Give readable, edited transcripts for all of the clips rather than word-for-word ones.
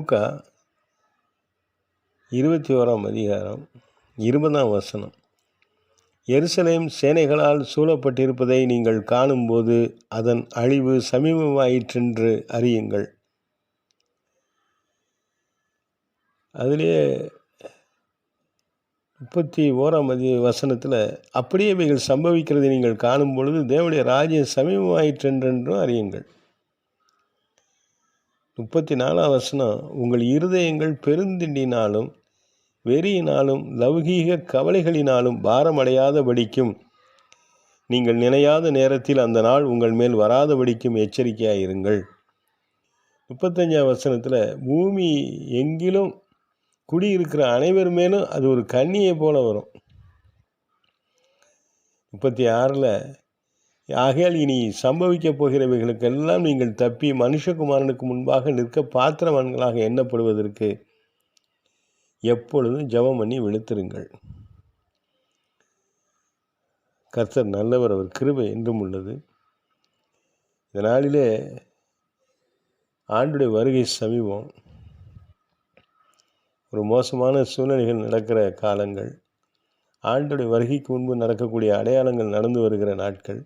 லூக்கா 21ஆம் அதிகாரம் 20ஆம் வசனம். எருசலேம் சேனைகளால் சூழப்பட்டிருப்பதை நீங்கள் காணும்போது அதன் அழிவு சமீபமாயிற்றென்று அறியுங்கள். அதிலே 31ஆம் வசனத்தில் அப்படியே இவைகள் சம்பவிக்கிறதை நீங்கள் காணும் பொழுது தேவனுடைய ராஜ்யம் சமீபமாயிற்றென்றும் அறியுங்கள். 34ஆம் வசனம், உங்கள் இருதயங்கள் பெருந்திண்டினாலும் வெறியினாலும் லௌகீக கவலைகளினாலும் பாரமடையாதபடிக்கும் நீங்கள் நினையாத நேரத்தில் அந்த நாள் உங்கள் மேல் வராதபடிக்கும் எச்சரிக்கையாயிருங்கள். 35ஆம் வசனத்தில், பூமி எங்கிலும் குடியிருக்கிற அனைவர் மேலும் அது ஒரு கண்ணியை போல வரும். 36ல், ஆகையால் இனி சம்பவிக்கப் போகிறவைகளுக்கெல்லாம் நீங்கள் தப்பி மனுஷகுமாரனுக்கு முன்பாக நிற்க பாத்திரவான்களாக எண்ணப்படுவதற்கு எப்பொழுதும் ஜெபம் பண்ணி விழித்திருங்கள். கர்த்தர் நல்லவர், அவர் கிருபை என்றும் உள்ளது. இந்த நாளிலே ஆண்டுடைய வருகை சமீபம். ஒரு மோசமான சூழ்நிலைகள் நடக்கிற காலங்கள், ஆண்டுடைய வருகைக்கு முன்பு நடக்கக்கூடிய அடையாளங்கள் நடந்து வருகிற நாட்கள்.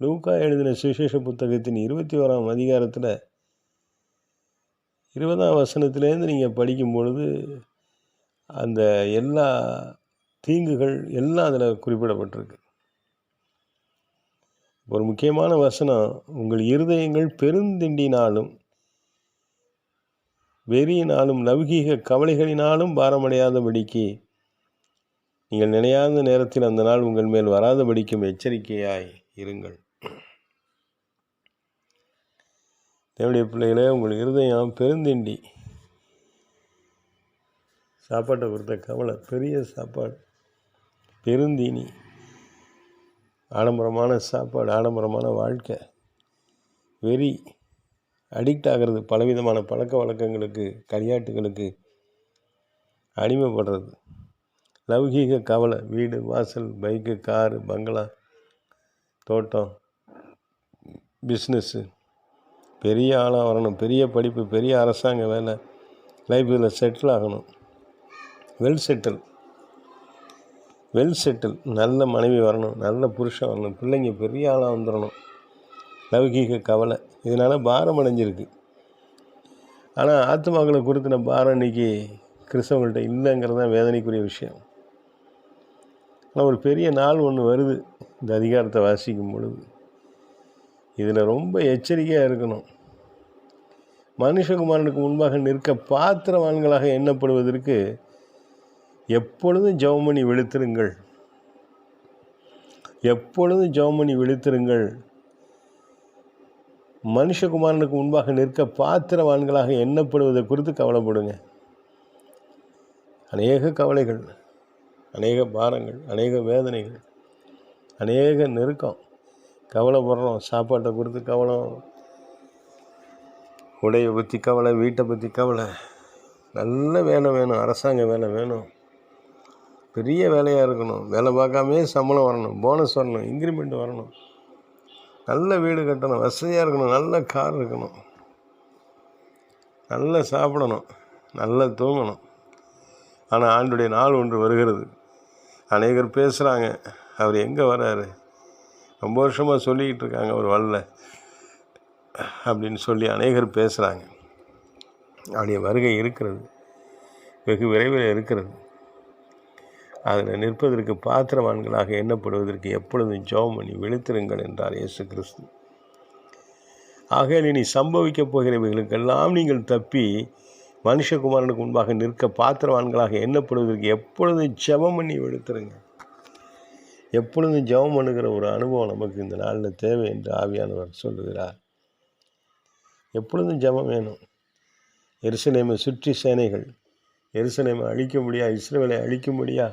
லூக்கா எழுதின சுவிசேஷ புத்தகத்தின் 21ஆம் அதிகாரத்தில் 20ஆம் வசனத்திலேருந்து நீங்கள் படிக்கும் பொழுது அந்த எல்லா தீங்குகள் எல்லாம் அதில் குறிப்பிடப்பட்டிருக்கு. ஒரு முக்கியமான வசனம், உங்கள் இருதயங்கள் பெருந்திண்டினாலும் வெறியினாலும் லௌகீக கவலைகளினாலும் பாரமடையாதபடிக்கு நீங்கள் நினையாத நேரத்தில் அந்த நாள் உங்கள் மேல் வராதபடிக்கும் எச்சரிக்கையாய் இருங்கள். தேவனுடைய பிள்ளைகளே, உங்கள் இருதயம் பெருந்திண்டி, சாப்பாட்டை பொறுத்த கவலை, பெரிய சாப்பாடு, பெருந்தீனி, ஆடம்பரமான சாப்பாடு, ஆடம்பரமான வாழ்க்கை, வெறி, அடிக்ட் ஆகிறது, பலவிதமான பழக்க வழக்கங்களுக்கு, களியாட்டுகளுக்கு அடிமைப்படுறது, லௌகீக கவலை, வீடு வாசல், பைக்கு, காரு, பங்களா, தோட்டம், பிஸ்னஸ்ஸு, பெரிய ஆளாக வரணும், பெரிய படிப்பு, பெரிய அரசாங்க வேலை, லைஃப்பில் செட்டில் ஆகணும், வெல் செட்டில், நல்ல மனைவி வரணும், நல்ல புருஷன் வரணும், பிள்ளைங்க பெரிய ஆளாக வந்துடணும், லௌகீக கவலை, இதனால் பாரம் அடைஞ்சிருக்கு. ஆனால் ஆத்மாக்களை குறித்தின பாரம் இன்றைக்கி கிறிஸ்தவங்கள்ட்ட இல்லைங்கிறது தான் வேதனைக்குரிய விஷயம். ஆனால் ஒரு பெரிய நாள் ஒன்று வருது. இந்த அதிகாரத்தை வாசிக்கும் பொழுது இதில் ரொம்ப எச்சரிக்கையாக இருக்கணும். மனுஷகுமாரனுக்கு முன்பாக நிற்க பாத்திரவான்களாக எண்ணப்படுவதற்கு எப்பொழுதும் ஜெபம் பண்ணி விழித்திருங்கள். எப்பொழுதும் ஜெபம் பண்ணி விழித்திருங்கள். மனுஷகுமாரனுக்கு முன்பாக நிற்க பாத்திரவான்களாக எண்ணப்படுவதை குறித்து கவலைப்படுங்க. அநேக கவலைகள், அநேக பாரங்கள், அநேக வேதனைகள், அநேக நெருக்கம், கவலைப்படுறோம். சாப்பாட்டை குறித்து கவலை, உடையை பற்றி கவலை, வீட்டை பற்றி கவலை, நல்ல வேலை வேணும், அரசாங்க வேலை வேணும், பெரிய வேலையாக இருக்கணும், வேலை பார்க்காமே சம்பளம் வரணும், போனஸ் வரணும், இன்க்ரிமெண்ட் வரணும், நல்ல வீடு கட்டணும், வசதியாக இருக்கணும், நல்ல கார் இருக்கணும், நல்லா சாப்பிடணும், நல்லா தூங்கணும். ஆனால் ஆண்டுடைய நாள் ஒன்று வருகிறது. அநேகர் பேசுகிறாங்க, அவர் எங்கே வர்றாரு, ரொம்ப வருஷமாக சொல்லிக்கிட்டு இருக்காங்க அவர் வரல அப்படின்னு சொல்லி அநேகர் பேசுகிறாங்க. அவருடைய வருகை இருக்கிறது, வெகு விரைவில் இருக்கிறது. அதில் நிற்பதற்கு பாத்திரவான்களாக எண்ணப்படுவதற்கு எப்பொழுதும் ஜெபம் பண்ணி விழித்திருங்கள் என்றார் இயேசு கிறிஸ்து. ஆகையால் இனி சம்பவிக்கப் போகிறவைகளுக்கெல்லாம் நீங்கள் தப்பி மனுஷகுமாரனுக்கு முன்பாக நிற்க பாத்திரவான்களாக எண்ணப்படுவதற்கு எப்பொழுதும் ஜெபம் பண்ணி விழித்திருங்க. எப்பொழுதும் ஜெபம் பண்ணுகிற ஒரு அனுபவம் நமக்கு இந்த நாளில் தேவை என்று ஆவியானவர் சொல்லுகிறார். எப்பொழுதும் ஜெபம் வேணும். எருசலேமை சுற்றி சேனைகள், எருசலேமை அழிக்க முடியா, இஸ்ரவேலை அழிக்க முடியா,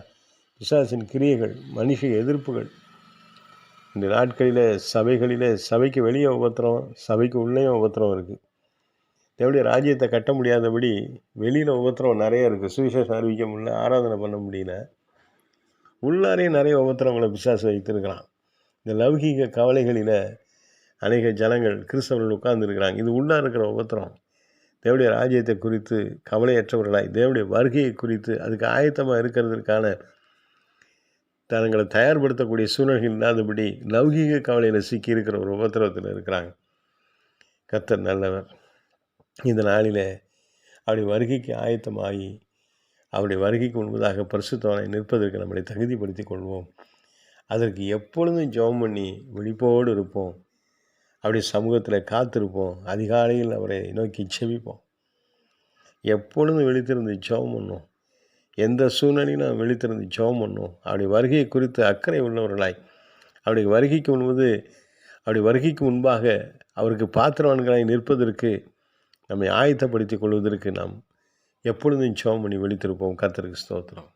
பிசாசின் கிரியைகள், மனுஷ எதிர்ப்புகள். இந்த நாட்களில் சபைகளில் சபைக்கு வெளியே உபத்திரம், சபைக்கு உள்ளேயும் உபத்திரம் இருக்குது. தேவனுடைய ராஜ்யத்தை கட்ட முடியாதபடி வெளியில் உபத்திரம் நிறைய இருக்குது. சுவிசேஷம் அறிவிக்க முடியல, ஆராதனை பண்ண முடியல, உள்ளாரையும் நிறைய உபத்திரங்களை பிசாசு வைத்திருக்கிறான். இந்த லௌகீக கவலைகளில் அநேக ஜனங்கள் கிறிஸ்தவர்கள் உட்கார்ந்துருக்கிறாங்க. இது உள்ளே இருக்கிற உபத்திரம். தேவனுடைய ராஜ்யத்தை குறித்து கவலையற்றவர்களாய், தேவனுடைய வருகையை குறித்து அதுக்கு ஆயத்தமாக இருக்கிறதுக்கான தங்களை தயார்படுத்தக்கூடிய சூழ்நிலைகள் இல்லாதபடி லௌகீக கவலையில் சிக்கி இருக்கிற ஒரு உபத்திரவத்தில் இருக்கிறாங்க. கர்த்தர் நல்லவர். இந்த நாளில் அவருடைய வருகைக்கு ஆயத்தமாகி அவருடைய வருகைக்கு முன்பதாக பரிசுத்தவானாய் நிற்பதற்கு நம்மளை தகுதிப்படுத்திக் கொள்வோம். அதற்கு எப்பொழுதும் ஜெபம் பண்ணி விழிப்போடு இருப்போம். அவருடைய சமூகத்தில் காத்திருப்போம். அதிகாலையில் அவரை நோக்கி செபிப்போம். எப்பொழுதும் விழித்திருந்து ஜெபம் பண்ணோம். எந்த சூழ்நிலையும் நாம் விழித்திருந்து ஜெபம் பண்ணோம். அவருடைய வருகையை குறித்து அக்கறை உள்ளவர்களாய், அவருடைய வருகைக்கு முன்பாக அவருக்கு பாத்திரவான்களாய் நிற்பதற்கு நம்மை ஆயத்தப்படுத்திக் கொள்வதற்கு நாம் எப்பொழுதும் ஜெபம் பண்ணி விழித்திருப்போம். கர்த்தருக்கு ஸ்தோத்திரம்.